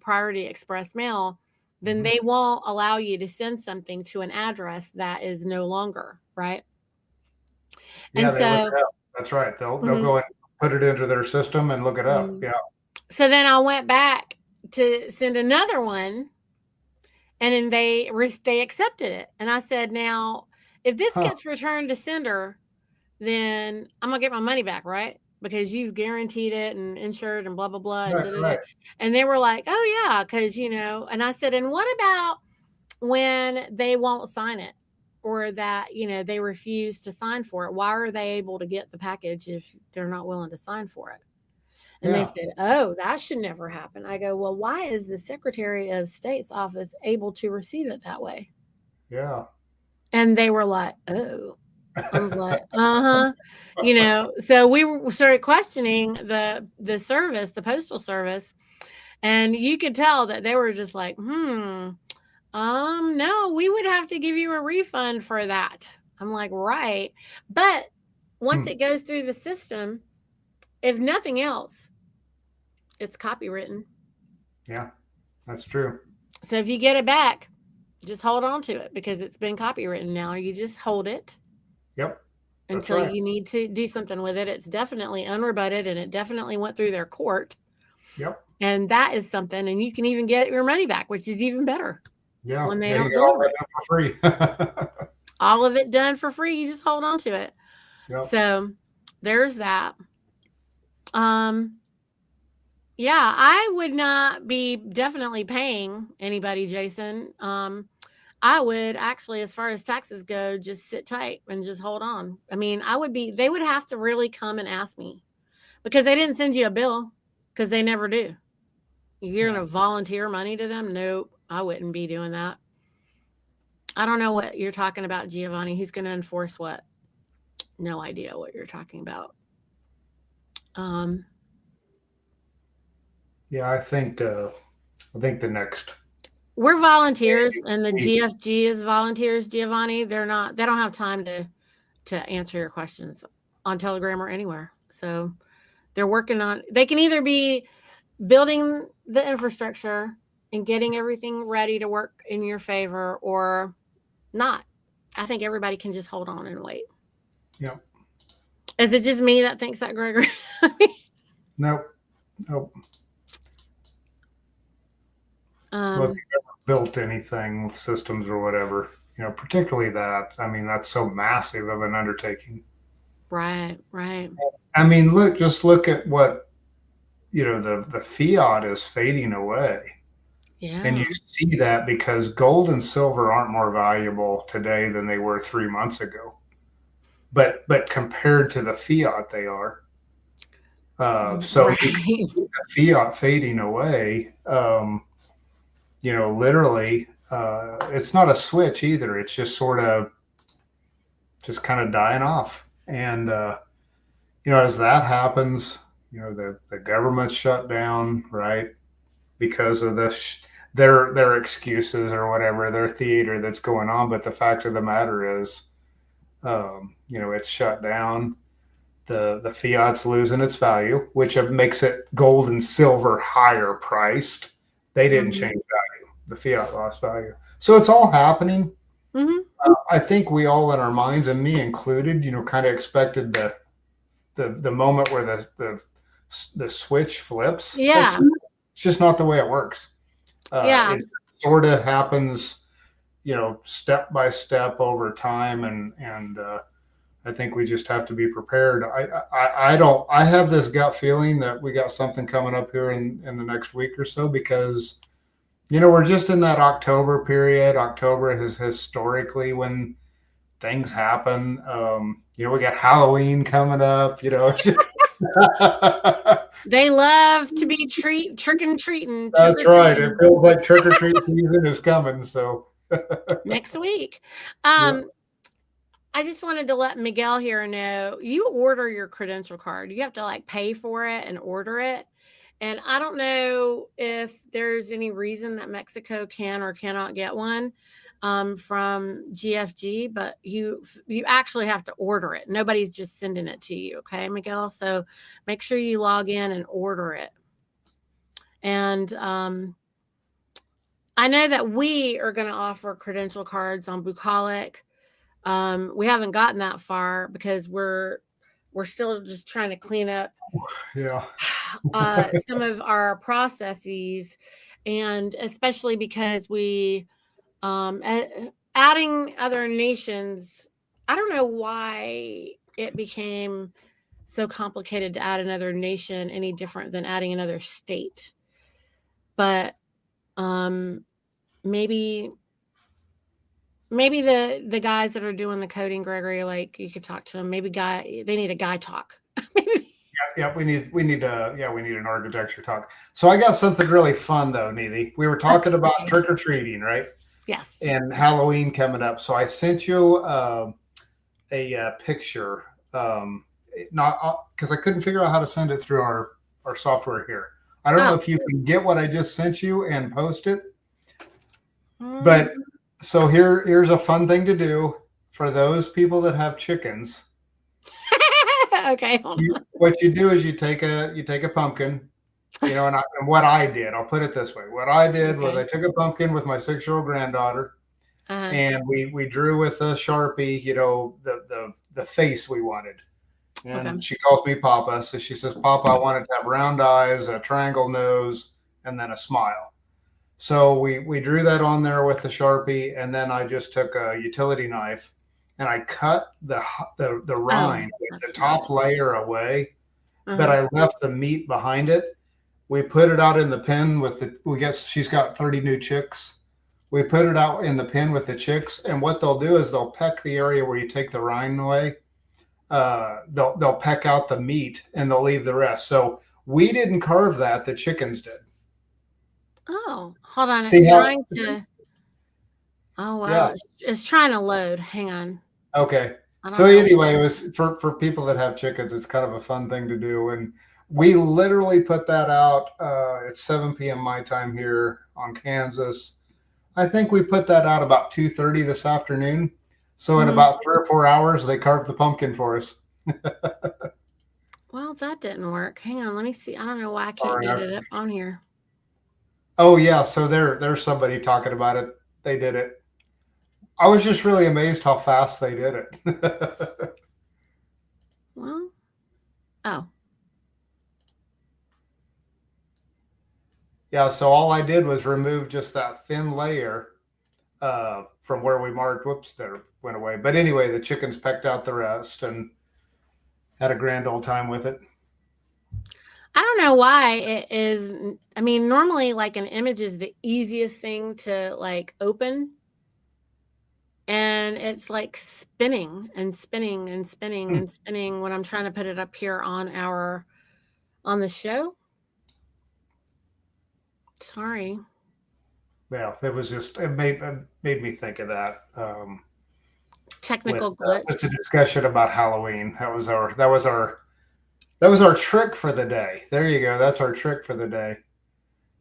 priority express mail, then Mhm. they won't allow you to send something to an address that is no longer right. Yeah, And they look so it up. That's right. They'll mhm, go and put it into their system and look it up. mhm. Yeah. So then I went back to send another one, and then they accepted it. And I said, now, if this Huh. gets returned to sender, then I'm gonna get my money back, right? Because you've guaranteed it and insured and blah blah blah and Right. da da da. Right. And they were like, oh yeah, because And I said, and what about when they won't sign it, or that they refuse to sign for it? Why are they able to get the package if they're not willing to sign for it? And they Yeah. said, oh, that should never happen. I go, well, why is the Secretary of State's office able to receive it that way? Yeah. And they were like, oh. I was like, uh-huh. So started questioning the service, the postal service, and you could tell that they were just like, no, we would have to give you a refund for that. I'm like, right. But once Hmm. it goes through the system, if nothing else, it's copywritten. Yeah. That's true. So if you get it back, just hold on to it because it's been copywritten now. You just hold it Yep. That's until right. you need to do something with it. It's definitely unrebutted and it definitely went through their court. Yep. And that is something. And you can even get your money back, which is even better Yeah. when they Yeah. You don't get all deliver it. that for free. All of it done for free. You just hold on to it. Yep. So there's that. Um, yeah, I would not be definitely paying anybody, Jason. I would actually, as far as taxes go, just sit tight and just hold on. I mean, they would have to really come and ask me because they didn't send you a bill because they never do. You're Yeah. going to volunteer money to them? Nope, I wouldn't be doing that. I don't know what you're talking about, Giovanni. Who's going to enforce what? No idea what you're talking about. Um, Yeah. I think the next we're volunteers, and the week. GFG is volunteers, Giovanni. They don't have time to answer your questions on Telegram or anywhere. So they're working on. They can either be building the infrastructure and getting everything ready to work in your favor, or not. I think everybody can just hold on and wait. Yep. Is it just me that thinks that, Gregory? Nope. Nope. Well, if um, you've ever built anything with systems or whatever, particularly that, I mean, that's so massive of an undertaking. right, right. I mean, just look at what, the fiat is fading away. And you Yeah. see that because gold and silver aren't more valuable today than they were 3 months ago. But compared to the fiat, they are. So you can Right. see the fiat fading away. Literally, it's not a switch either. It's just sort of just kind of dying off. And as that happens, the government's shut down, right? Because of their excuses or whatever, their theater that's going on. But the fact of the matter is, it's shut down. The fiat's losing its value, which makes it gold and silver higher priced. They didn't Mhm. change value. The fiat lost value. So it's all happening. Mhm. I think we all in our minds, and me included, kind of expected the moment where the switch flips. It's Yeah. just not the way it works. Yeah. It sort of happens, step by step over time, and I think we just have to be prepared. I don't. I have this gut feeling that we got something coming up here in the next week or so because we're just in that October period. October is historically when things happen. We got Halloween coming up. It's just They love to be trick and treating, trick that's or right. It treating feels like trick or treat season is coming. So next week. yeah, Um, I just wanted to let Miguel here know you order your credential card. You have to like pay for it and order it. And I don't know if there's any reason that Mexico can or cannot get one from GFG, but you actually have to order it. Nobody's just sending it to you, okay, Miguel? So make sure you log in and order it. And I know that we are going to offer credential cards on Bucolic. We haven't gotten that far because we're still just trying to clean up Yeah. some of our processes, and especially because adding other nations. I don't know why it became so complicated to add another nation any different than adding another state, but um, maybe the guys that are doing the coding, Gregory, like you could talk to them. Maybe they need a guy talk. Maybe. Yeah, we need an architecture talk. So I got something really fun though, Niti. We were talking about Okay. trick or treating, right? Yes. And Halloween coming up. So I sent you a picture, not because I couldn't figure out how to send it through our software here. I don't know Oh. if you can get what I just sent you and post it, Mm. but so here's a fun thing to do for those people that have chickens. Okay. Hold on. What you do is you take a pumpkin, and what I did, I'll put it this way: what I did was I Okay. took a pumpkin with my 6-year-old granddaughter, Uh-huh. and we drew with a Sharpie, the face we wanted. Okay. And she calls me Papa, so she says, "Papa, I wanted to have round eyes, a triangle nose, and then a smile." So we drew that on there with the Sharpie, and then I just took a utility knife and I cut the Oh, rind, the that's not top it. layer away, but Uh-huh. I left the meat behind it. We put it out in the pen with the. We guess she's got 30 new chicks. We put it out in the pen with the chicks, and what they'll do is they'll peck the area where you take the rind away. They'll peck out the meat and they'll leave the rest. So we didn't carve that; the chickens did. Oh, hold on. See It's how? trying to. Oh wow, Yeah. it's trying to load. Hang on. Okay. I don't So know. anyway, it was for people that have chickens. It's kind of a fun thing to do, and we literally put that out at 7 p.m. my time here on Kansas. I think we put that out about 2:30 this afternoon. So in Hmm. about 3 or 4 hours, they carved the pumpkin for us. Well, that didn't work. Hang on. Let me see. I don't know why I can't Sorry. get it up on here. Oh yeah, so there's somebody talking about it. They did it. I was just really amazed how fast they did it. Well, oh, Yeah, so all I did was remove just that thin layer from where we marked. Whoops, there went away. But anyway, the chickens pecked out the rest and had a grand old time with it. I don't know why it is. I mean, normally, like an image is the easiest thing to like open, and it's like spinning and spinning and spinning Hmm. and spinning when I'm trying to put it up here on the show. Sorry. Yeah, it made me think of that Technical glitch. with the discussion about Halloween. That was our trick for the day. There you go. That's our trick for the day.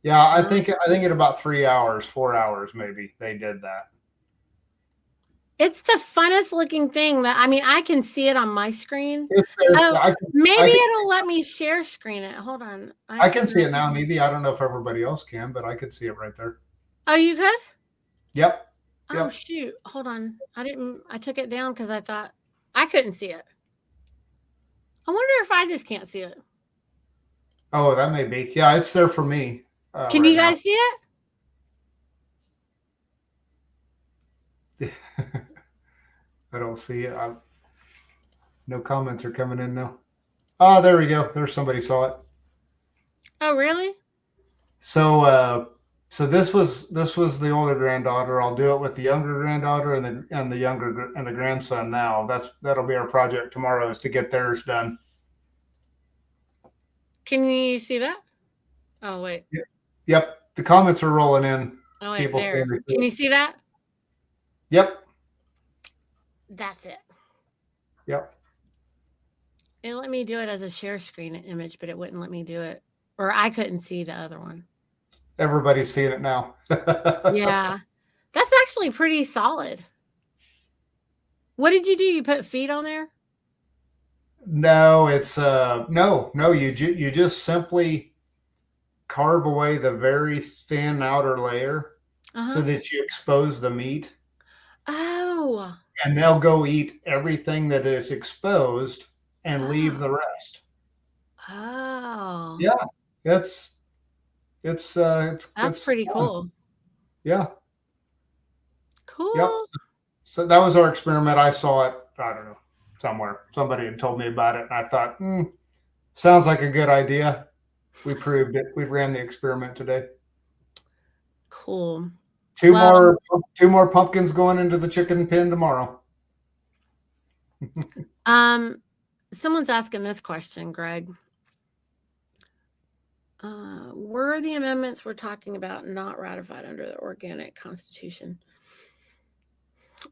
Yeah, Well, I think in about 3 hours, 4 hours maybe they did that. it's the funnest looking thing that I mean, I can see it on my screen. It's there. Oh, maybe I can it'll let me share screen it. Hold on. I I can can see it now, Needy. I don't know if everybody else can, but I could see it right there. Oh, you could? Yep. Oh Yep. shoot. Hold on. I took it down cuz I thought I couldn't see it. I wonder if I just can't see it. Oh, that may be. Yeah, it's there for me Can right you now. guys see it? I don't see it. No comments are coming in now. Oh, there we go. There's somebody saw it. Oh, really? So, so this was the older granddaughter. I'll do it with the younger granddaughter and the grandson. Now that'll be our project tomorrow is to get theirs done. Can you see that? Oh, wait. Yep. The comments are rolling in. Oh, wait, People saying there. they see Can it. you see that? Yep. That's it. Yep. It let me do it as a share screen image, but it wouldn't let me do it, or I couldn't see the other one. Everybody's seeing it now. Yeah, that's actually pretty solid. What did you do? You put feet on there? No, it's no. You just simply carve away the very thin outer layer Uh so huh. that you expose the meat, Oh, and they'll go eat everything that is exposed and leave oh, the rest. oh. Yeah, it's That's it's pretty fun. cool. Yeah, yep. Cool. So that was our experiment. I saw it. I don't know somewhere. Somebody had told me about it, and I thought, sounds like a good idea. We proved it. We ran the experiment today. Cool. Two Well, more, two more pumpkins going into the chicken pen tomorrow. um, someone's asking this question, Greg. Were the amendments we're talking about not ratified under the organic constitution?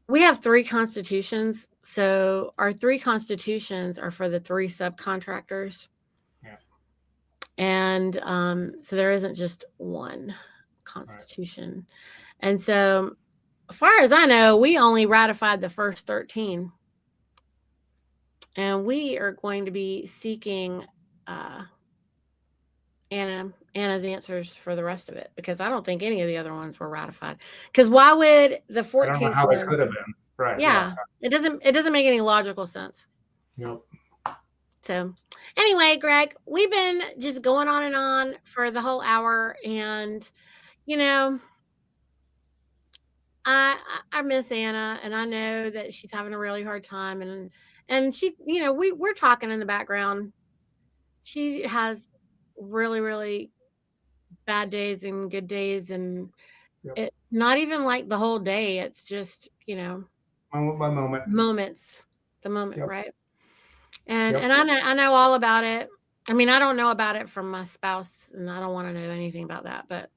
We have three constitutions. So our three constitutions are for the three subcontractors. Yeah, And so there isn't just one right. constitution. And so, as far as I know, we only ratified the first 13. And we are going to be seeking uh, Anna's answers for the rest of it because I don't think any of the other ones were ratified. Because why would the I don't know 14th how they one? could have been. Right. Yeah. Yeah, it doesn't make any logical sense. Yep. So, anyway, Greg, we've been just going on and on for the whole hour, and you know, I miss Anna, and I know that she's having a really hard time, and she, we're talking in the background. She has really bad days and good days, and Yep. it not even like the whole day. It's just Moment by moment. moments, the moment, Yep. right? And Yep. I know all about it. I mean, I don't know about it from my spouse, and I don't want to know anything about that.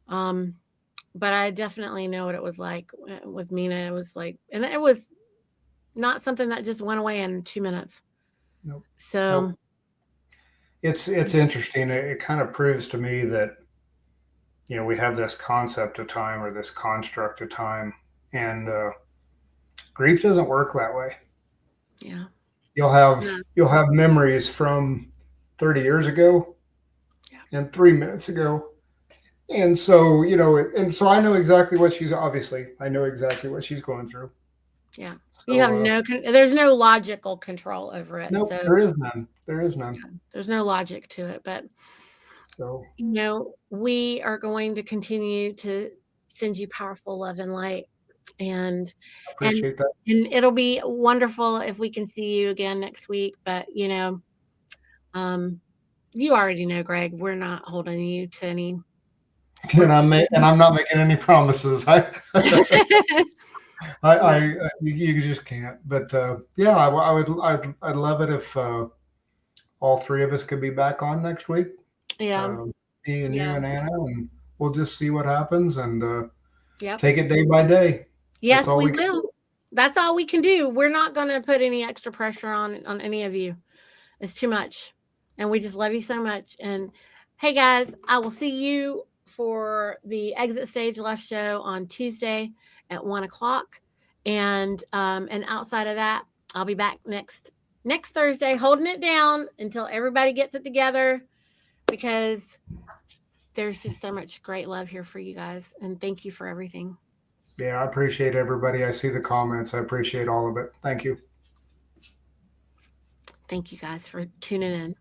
Um, but I definitely know what it was like with Mina. It was like, and it was not something that just went away in 2 minutes. Nope. So Nope. It's interesting. It kind of proves to me that we have this concept of time or this construct of time, and grief doesn't work that way. yeah, You'll have no, you'll have memories from 30 years ago yeah, and 3 minutes ago. And so, and so I know exactly what she's obviously, I know exactly what she's going through. yeah. You So, have there's no logical control over it. nope, So there is none. There is none. there's no logic to it. But So, we are going to continue to send you powerful love and light, and I and appreciate that. and it'll be wonderful if we can see you again next week. But um, you already know, Greg, we're not holding you to any. We're And I'm not making any promises. yeah, You just can't. But yeah, I'd love it if all three of us could be back on next week. yeah, Um, Me and you yeah, and Anna, and we'll just see what happens and yep. take it day by day. That's Yes, all we we can will. do. That's all we can do. We're not going to put any extra pressure on any of you. It's too much. And we just love you so much. And hey, guys, I will see you for the Exit Stage Left show on Tuesday at 1 o'clock. And outside of that, I'll be back next Thursday, holding it down until everybody gets it together because there's just so much great love here for you guys. And thank you for everything. Yeah, I appreciate everybody. I see the comments. I appreciate all of it. Thank you. Thank you guys for tuning in.